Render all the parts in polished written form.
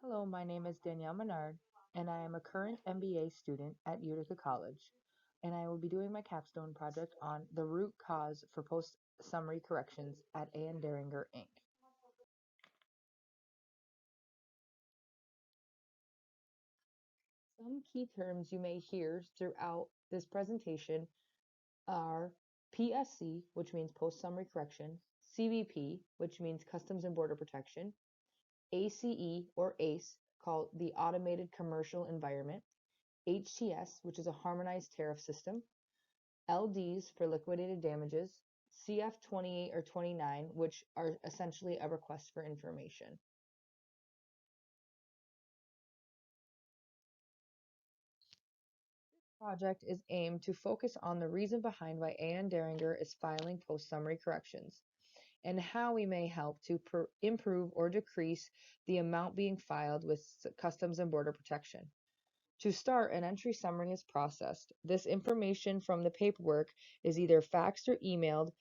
Hello, my name is Danielle Menard, and I am a current MBA student at Utica College, and I will be doing my capstone project on the root cause for post-summary corrections at A. and Deringer, Inc. Some key terms you may hear throughout this presentation are PSC, which means post-summary correction, CBP, which means Customs and Border Protection, ACE or ACE, called the Automated Commercial Environment, HTS, which is a harmonized tariff system, LDs for liquidated damages, CF 28 or 29, which are essentially a request for information. Project is aimed to focus on the reason behind why A.N. Deringer is filing post-summary corrections and how we may help to improve or decrease the amount being filed with Customs and Border Protection. To start, an entry summary is processed. This information from the paperwork is either faxed or emailed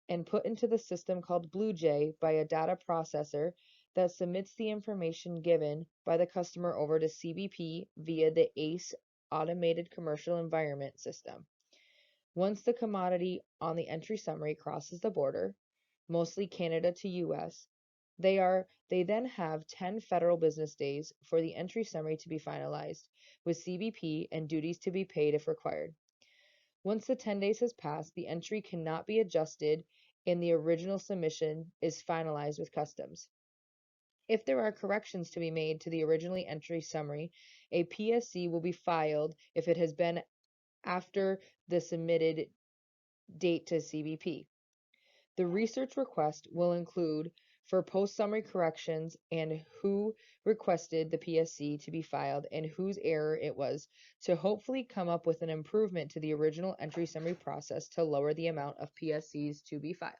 and put into the system called BlueJay by a data processor that submits the information given by the customer over to CBP via the ACE Automated Commercial Environment System. Once the commodity on the entry summary crosses the border, mostly Canada to US, they then have 10 federal business days for the entry summary to be finalized, with CBP and duties to be paid if required. Once the 10 days has passed, the entry cannot be adjusted and the original submission is finalized with customs. If there are corrections to be made to the originally entry summary, a PSC will be filed if it has been after the submitted date to CBP. The research request will include for post-summary corrections and who requested the PSC to be filed and whose error it was to hopefully come up with an improvement to the original entry summary process to lower the amount of PSCs to be filed.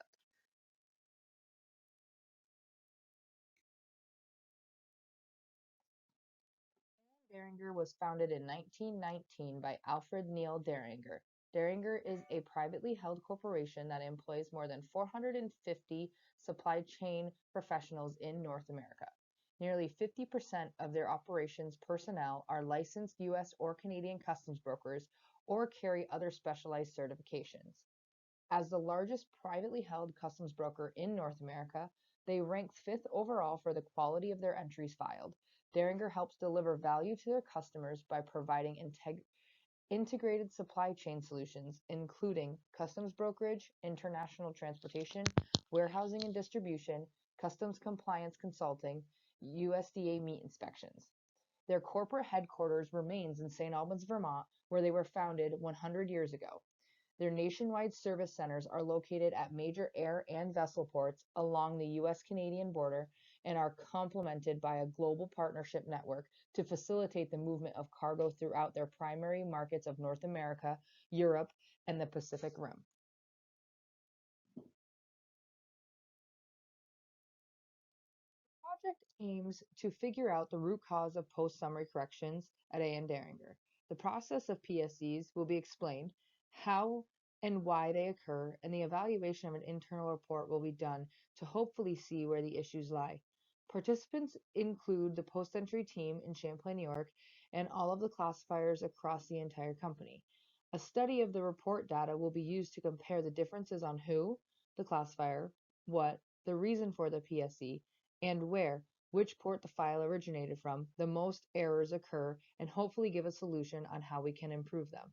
Deringer was founded in 1919 by Alfred Neil Deringer. Deringer is a privately held corporation that employs more than 450 supply chain professionals in North America. Nearly 50% of their operations personnel are licensed U.S. or Canadian customs brokers or carry other specialized certifications. As the largest privately held customs broker in North America, they rank fifth overall for the quality of their entries filed. Deringer helps deliver value to their customers by providing integrated supply chain solutions, including customs brokerage, international transportation, warehousing and distribution, customs compliance consulting, USDA meat inspections. Their corporate headquarters remains in St. Albans, Vermont, where they were founded 100 years ago. Their nationwide service centers are located at major air and vessel ports along the US-Canadian border and are complemented by a global partnership network to facilitate the movement of cargo throughout their primary markets of North America, Europe, and the Pacific Rim. The project aims to figure out the root cause of post-summary corrections at A. and Deringer. The process of PSCs will be explained, how and why they occur, and the evaluation of an internal report will be done to hopefully see where the issues lie. Participants include the post-entry team in Champlain, New York, and all of the classifiers across the entire company. A study of the report data will be used to compare the differences on who, the classifier, what, the reason for the PSC, and where, which port the file originated from, the most errors occur, and hopefully give a solution on how we can improve them.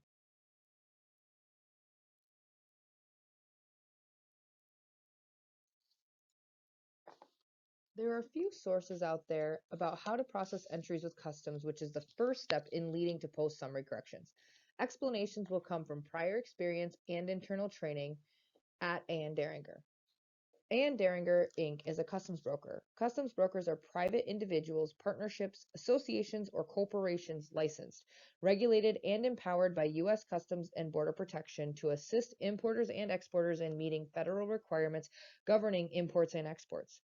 There are a few sources out there about how to process entries with customs, which is the first step in leading to post-summary corrections. Explanations will come from prior experience and internal training at A. and Deringer. A. and Deringer Inc. is a customs broker. Customs brokers are private individuals, partnerships, associations, or corporations licensed, regulated, and empowered by U.S. Customs and Border Protection to assist importers and exporters in meeting federal requirements governing imports and exports.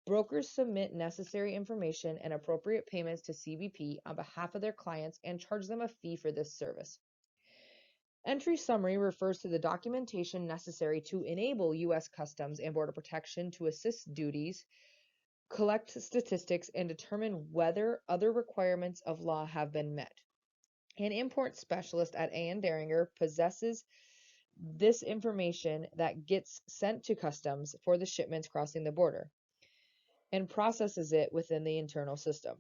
Brokers submit necessary information and appropriate payments to CBP on behalf of their clients and charge them a fee for this service. Entry summary refers to the documentation necessary to enable U.S. Customs and Border Protection to assist duties, collect statistics, and determine whether other requirements of law have been met. An import specialist at A.N. Deringer possesses this information that gets sent to customs for the shipments crossing the border and processes it within the internal system.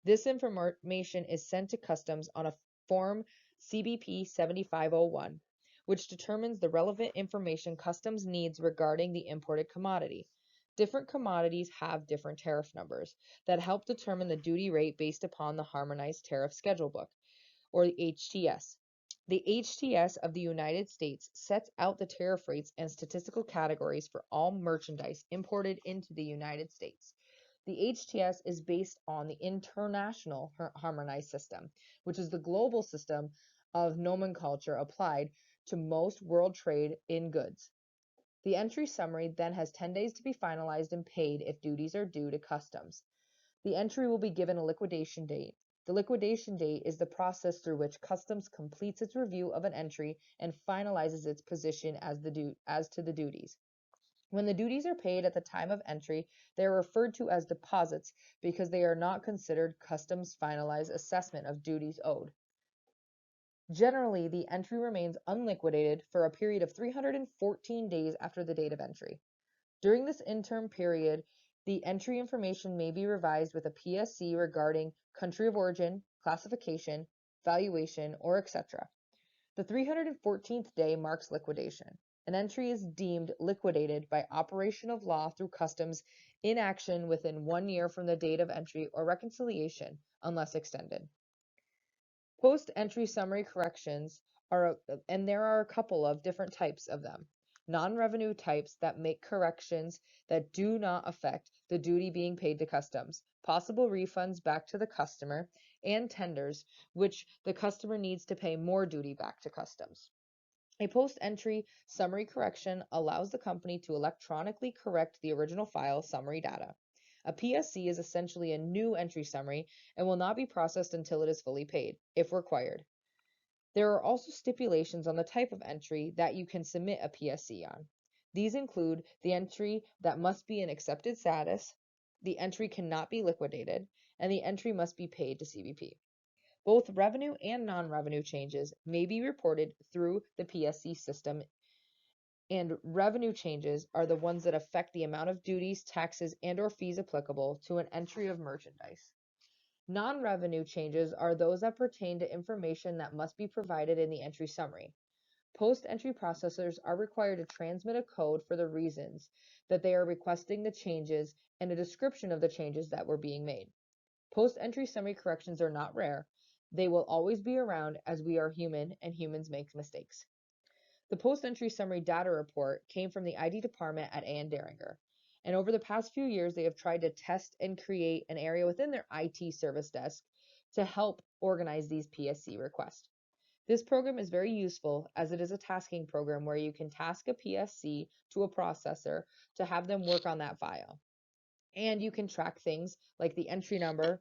This information is sent to customs on a form CBP 7501, which determines the relevant information customs needs regarding the imported commodity. Different commodities have different tariff numbers that help determine the duty rate based upon the Harmonized Tariff Schedule Book, or the HTS. The HTS of the United States sets out the tariff rates and statistical categories for all merchandise imported into the United States. The HTS is based on the International Harmonized System, which is the global system of nomenclature applied to most world trade in goods. The entry summary then has 10 days to be finalized and paid if duties are due to customs. The entry will be given a liquidation date. The liquidation date is the process through which customs completes its review of an entry and finalizes its position as to the duties. When the duties are paid at the time of entry, they are referred to as deposits because they are not considered customs' finalized assessment of duties owed. Generally, the entry remains unliquidated for a period of 314 days after the date of entry. During this interim period, the entry information may be revised with a PSC regarding country of origin, classification, valuation, or etc. The 314th day marks liquidation. An entry is deemed liquidated by operation of law through customs in action within 1 year from the date of entry or reconciliation, unless extended. Post-entry summary corrections and there are a couple of different types of them. Non-revenue types that make corrections that do not affect the duty being paid to customs, possible refunds back to the customer, and tenders, which the customer needs to pay more duty back to customs. A post-entry summary correction allows the company to electronically correct the original file summary data. A PSC is essentially a new entry summary and will not be processed until it is fully paid, if required. There are also stipulations on the type of entry that you can submit a PSC on. These include the entry that must be in accepted status, the entry cannot be liquidated, and the entry must be paid to CBP. Both revenue and non-revenue changes may be reported through the PSC system, and revenue changes are the ones that affect the amount of duties, taxes, and/or fees applicable to an entry of merchandise. Non-revenue changes are those that pertain to information that must be provided in the entry summary. Post-entry processors are required to transmit a code for the reasons that they are requesting the changes and a description of the changes that were being made. Post-entry summary corrections are not rare. They will always be around as we are human and humans make mistakes. The post-entry summary data report came from the ID department at A.N. Deringer, and over the past few years they have tried to test and create an area within their IT service desk to help organize these PSC requests. This program is very useful as it is a tasking program where you can task a PSC to a processor to have them work on that file. And you can track things like the entry number,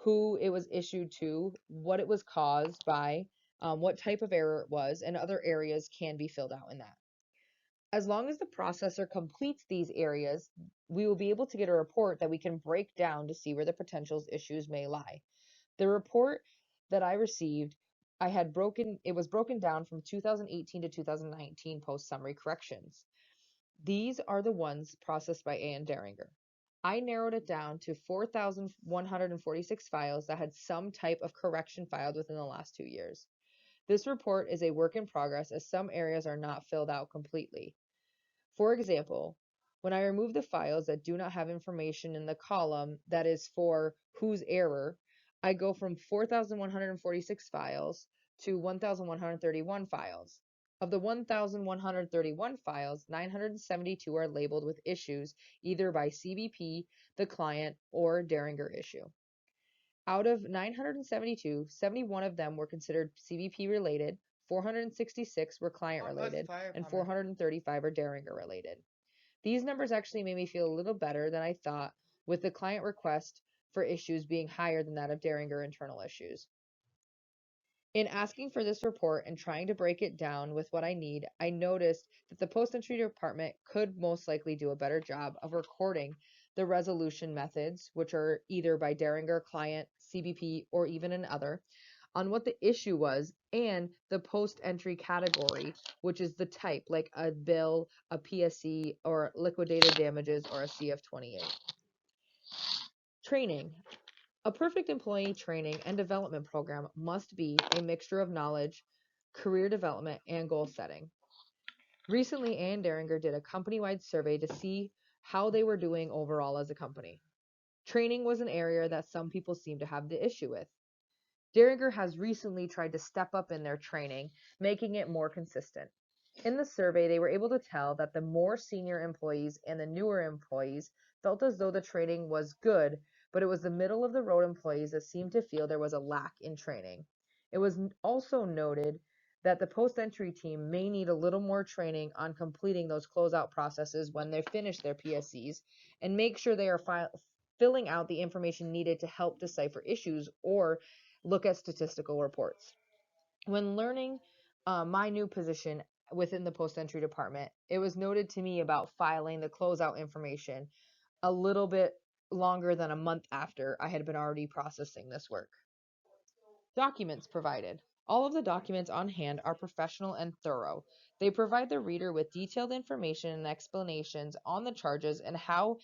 who it was issued to, what it was caused by, what type of error it was, and other areas can be filled out in that. As long as the processor completes these areas, we will be able to get a report that we can break down to see where the potential issues may lie. The report that I received, it was broken down from 2018 to 2019 post summary corrections. These are the ones processed by A.N. Deringer. I narrowed it down to 4,146 files that had some type of correction filed within the last 2 years. This report is a work in progress as some areas are not filled out completely. For example, when I remove the files that do not have information in the column that is for whose error, I go from 4,146 files to 1,131 files. Of the 1,131 files, 972 are labeled with issues either by CBP, the client, or Deringer issue. Out of 972, 71 of them were considered CBP related, 466 were client related, and 435 are Deringer related. These numbers actually made me feel a little better than I thought, with the client request for issues being higher than that of Deringer internal issues. In asking for this report and trying to break it down with what I need, I noticed that the post-entry department could most likely do a better job of recording the resolution methods, which are either by Derringer, client, CBP, or even another, on what the issue was, and the post-entry category, which is the type, like a bill, a PSC, or liquidated damages, or a CF-28. Training. A perfect employee training and development program must be a mixture of knowledge, career development, and goal setting. Recently, Ann Derringer did a company-wide survey to see how they were doing overall as a company. Training was an area that some people seem to have the issue with. Derringer has recently tried to step up in their training, making it more consistent. In the survey, they were able to tell that the more senior employees and the newer employees felt as though the training was good, but it was the middle of the road employees that seemed to feel there was a lack in training. It was also noted that the post-entry team may need a little more training on completing those closeout processes when they finish their PSCs and make sure they are filling out the information needed to help decipher issues or look at statistical reports. When learning my new position within the post-entry department, it was noted to me about filing the closeout information a little bit longer than a month after I had been already processing this work. Documents provided. All of the documents on hand are professional and thorough. They provide the reader with detailed information and explanations on the charges and how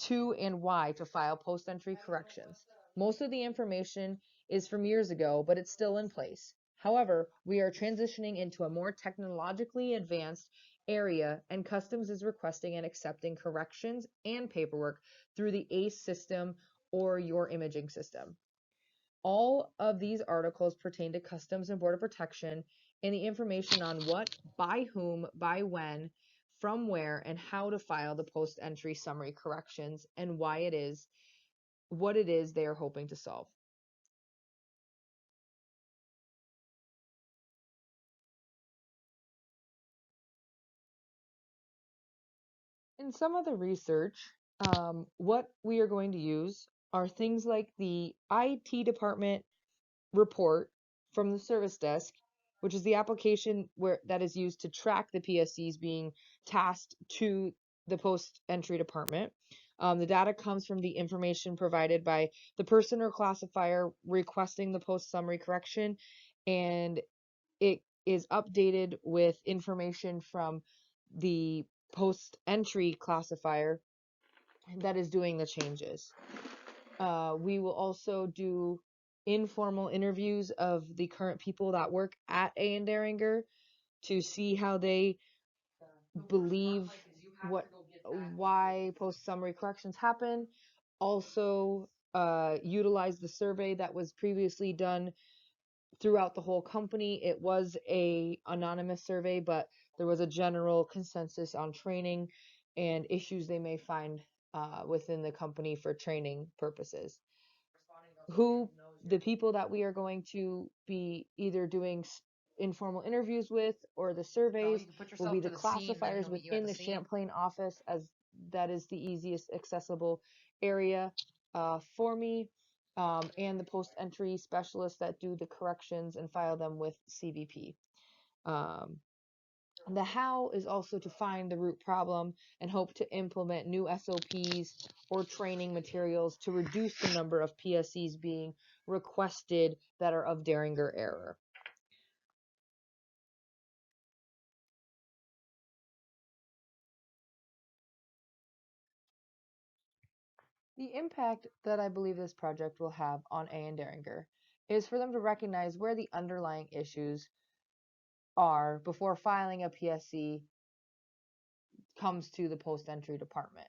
to and why to file post-entry corrections. Most of the information is from years ago, but it's still in place. However, we are transitioning into a more technologically advanced area, and Customs is requesting and accepting corrections and paperwork through the ACE system or your imaging system. All of these articles pertain to Customs and Border Protection and the information on what, by whom, by when, from where, and how to file the post-entry summary corrections and why it is, what it is they are hoping to solve. In some of the research, what we are going to use are things like the IT department report from the service desk, which is the application that is used to track the PSCs being tasked to the post entry department. The data comes from the information provided by the person or classifier requesting the post summary correction, and it is updated with information from the post entry classifier that is doing the changes. We will also do informal interviews of the current people that work at A. Derringer to see how they believe why post summary corrections happen. Also, utilize the survey that was previously done throughout the whole company. It was a anonymous survey, but there was a general consensus on training and issues they may find within the company for training purposes. Who the people that we are going to be either doing informal interviews with or the surveys will be the classifiers within the Champlain office, as that is the easiest accessible area for me, and the post entry specialists that do the corrections and file them with CBP. Um, the how is also to find the root problem and hope to implement new SOPs or training materials to reduce the number of PSCs being requested that are of Derringer error. The impact that I believe this project will have on A. Derringer is for them to recognize where the underlying issues are before filing a PSC comes to the post-entry department,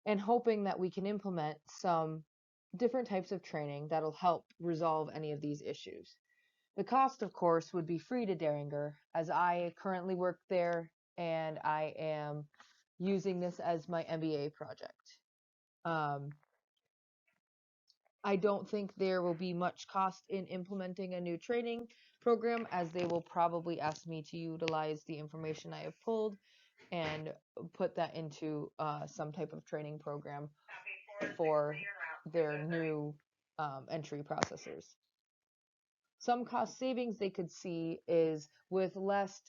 and hoping that we can implement some different types of training that'll help resolve any of these issues. The cost, of course, would be free to Derringer, as I currently work there and I am using this as my MBA project. Um, I don't think there will be much cost in implementing a new training program, as they will probably ask me to utilize the information I have pulled and put that into some type of training program for their new entry processors. Some cost savings they could see is with less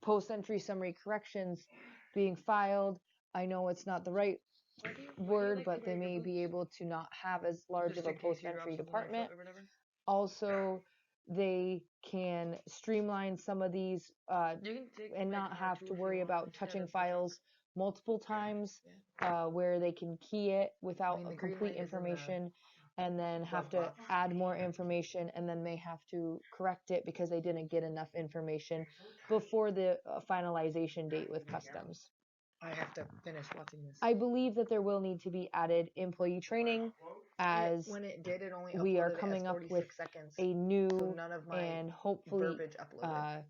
post-entry summary corrections being filed. I know it's not the right word, but they may be able to not have as large of a post-entry department. Also, they can streamline some of these and not have to worry about touching files multiple times, where they can key it without a complete information and then have to add more information and then may have to correct it because they didn't get enough information before the finalization date with customs. I have to finish watching this. I believe that there will need to be added employee training as when it did, it only we are uploaded it as coming up 46 with seconds. a new So none of my and hopefully verbiage uploaded.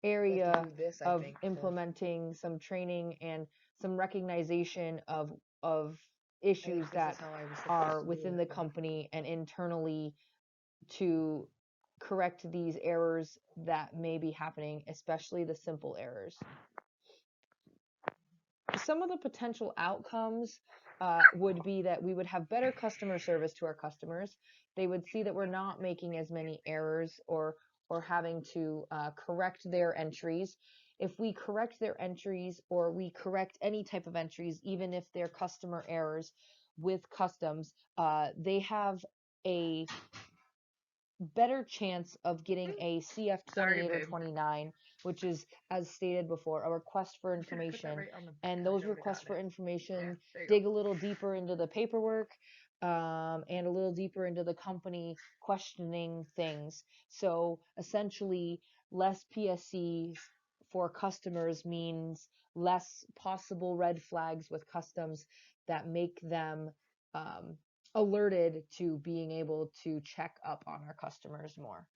area do this, I of think, implementing some training and some recognition of issues that are within the company and internally to correct these errors that may be happening, especially the simple errors. Some of the potential outcomes would be that we would have better customer service to our customers. They would see that we're not making as many errors or having to correct their entries. If we correct their entries or we correct any type of entries, even if they're customer errors with customs, they have a better chance of getting a CF28 or 29, which is, as stated before, a request for information. And those requests for information dig a little deeper into the paperwork and a little deeper into the company questioning things. So essentially, less PSCs for customers means less possible red flags with customs that make them alerted to being able to check up on our customers more.